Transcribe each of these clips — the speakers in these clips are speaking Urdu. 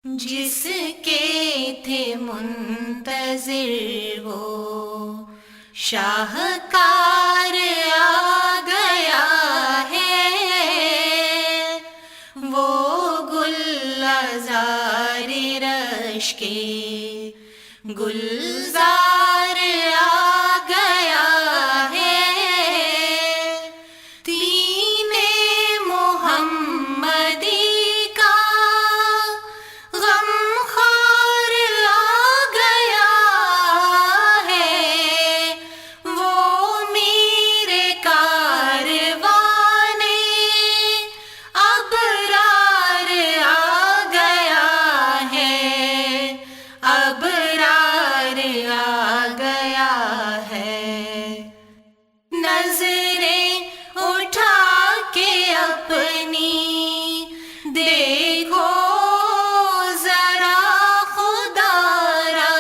جس کے تھے منتظر وہ شاہکار آ گیا ہے، وہ گل زار رش کے گلزار آ گیا ہے، تین محمدی کا غم خوار آ گیا ہے، وہ میرے کارواں ابرار آ گیا ہے، ابرار آ گیا ہے۔ نظریں اٹھا کے اپنی دیکھو ذرا خدا را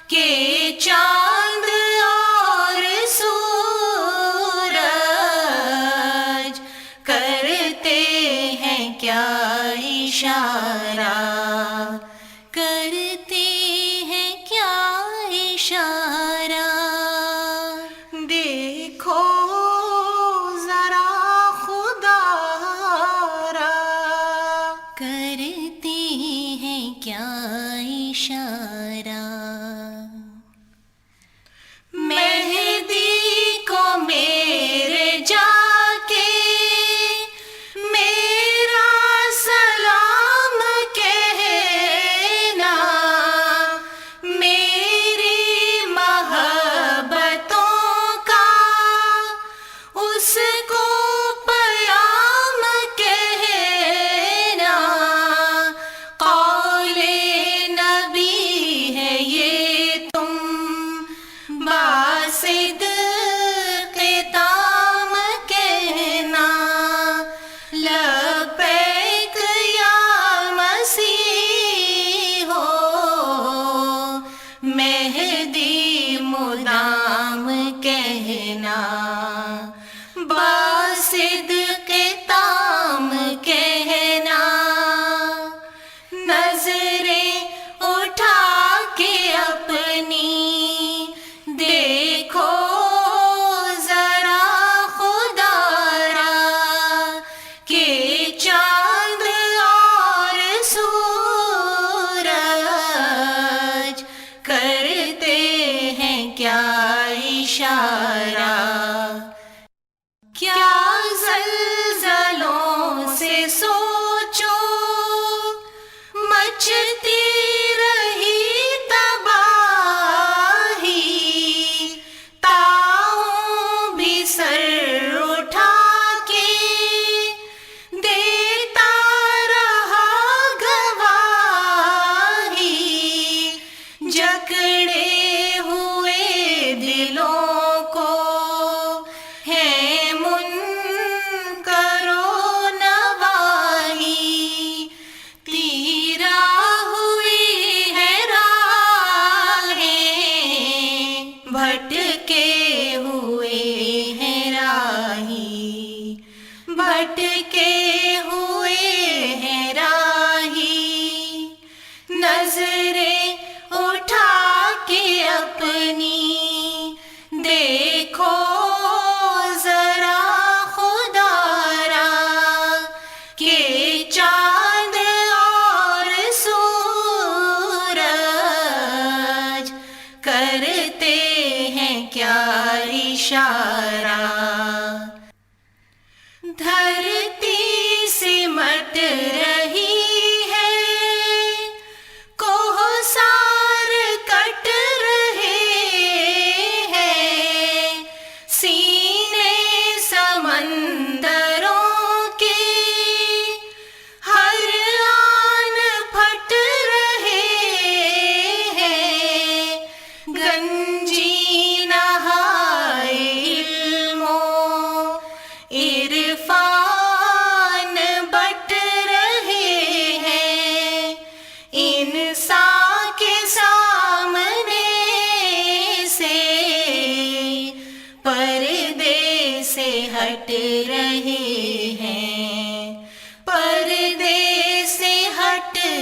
کہ چاند اور سورج کرتے ہیں کیا اشارہ، کرتے ہیں کیا اشارہ۔ دیکھو ذرا خدا را کرتے ہیں کیا اشارہ۔ مہدی کو میرے جا کے میرا سلام کہنا، میری محبتوں کا اس کو پیام کہنا، قول نبی ہے یہ تم باسد قطام کہنا، لبیک یا مسیح ہو مہدی مدام کہنا، باسد قطام کہنا۔ نظریں اٹھا کے اپنی دیکھو ذرا خدا را کہ چاند اور سورج کرتے ہیں کیا اشارہ۔ کیا زلزلوں سے سوچو مچتی رہی تباہی، تاؤں بھی سر اٹھا کے دیتا رہا گواہی، جکڑے ہوئے دلوں کو ہے منکر و نواہی، تیرا ہوئے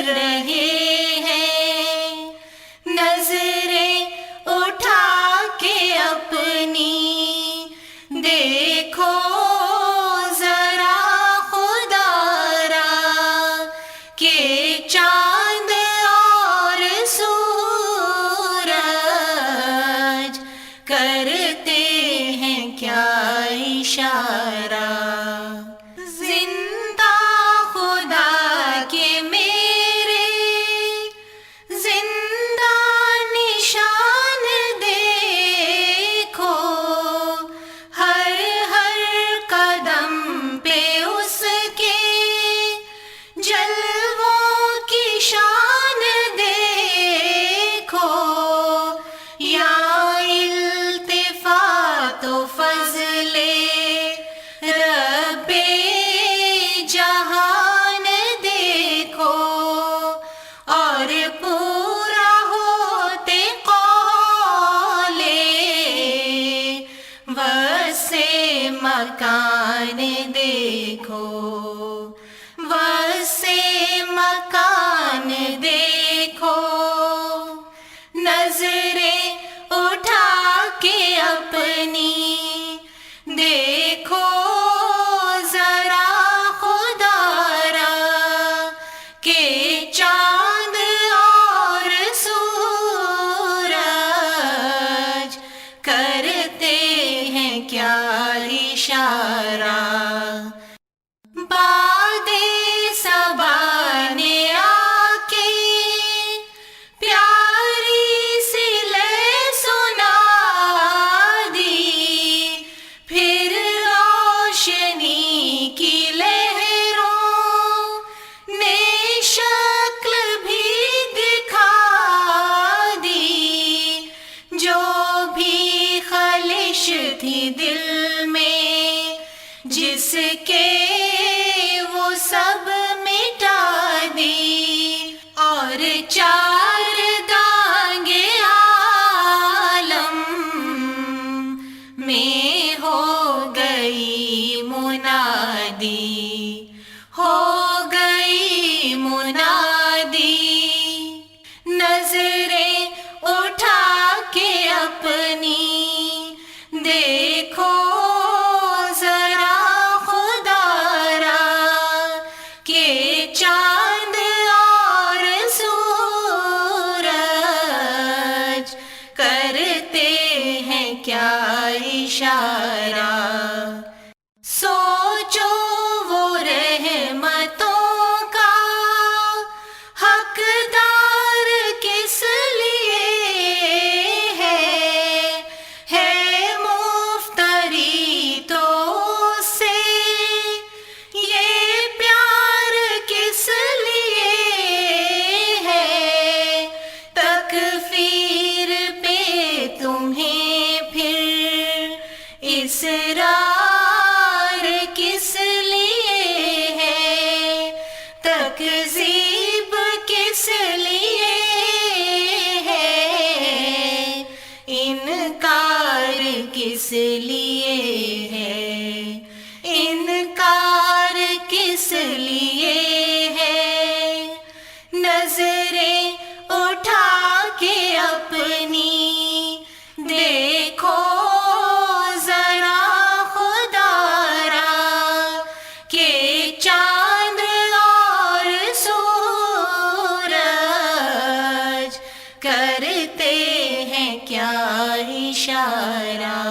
رہے ہیں، نظریں اٹھا کے اپنی دیکھو ذرا خدا را کہ چاند اور سورج کرتے ہیں کیا اشارہ، زندہ خدا کے میرے زندہ نشان دیکھو، ہر ہر قدم پہ اس کے جلووں کی شان دیکھو، یا التفات و فضل رب جہان دیکھو، اور پورا ہوتے قول وسع مکان دیکھو، وسع مکان دیکھو، نظریں اٹھا کے اپنی دیکھو ذرا خدا را کہ چاند اور سورج کرتے ہیں کیا اشارہ، باد صبا نے آ کے پیاری سی لے سنا دی، پھر روشنی کی لہروں نے شکل بھی دکھا دی، جو بھی خلش تھی دل میں جس کے وہ سب مٹا دی، اور چار دانگے عالم میں ہو گئی منادی، ہو گئی منادی، نظریں اٹھا کے اپنی دیکھو ذرا خدا را کہ چاند اور سورج کرتے ہیں کیا اشارہ، سوچو وہ رحمتوں کا حقدار کس لیے ہے مفتری تو سے یہ پیار کس لیے ہے، تکفیر پہ تمہیں پھر اصرار کس لیے ہے، تکذیب کس لیے ہے، انکار کس لیے ہے، انکار کس لیے ہے، نظریں اٹھا کے اپنی دیکھو ذرا خدا را کہ چاند اور سورج کرتے ہیں کیا اشارہ،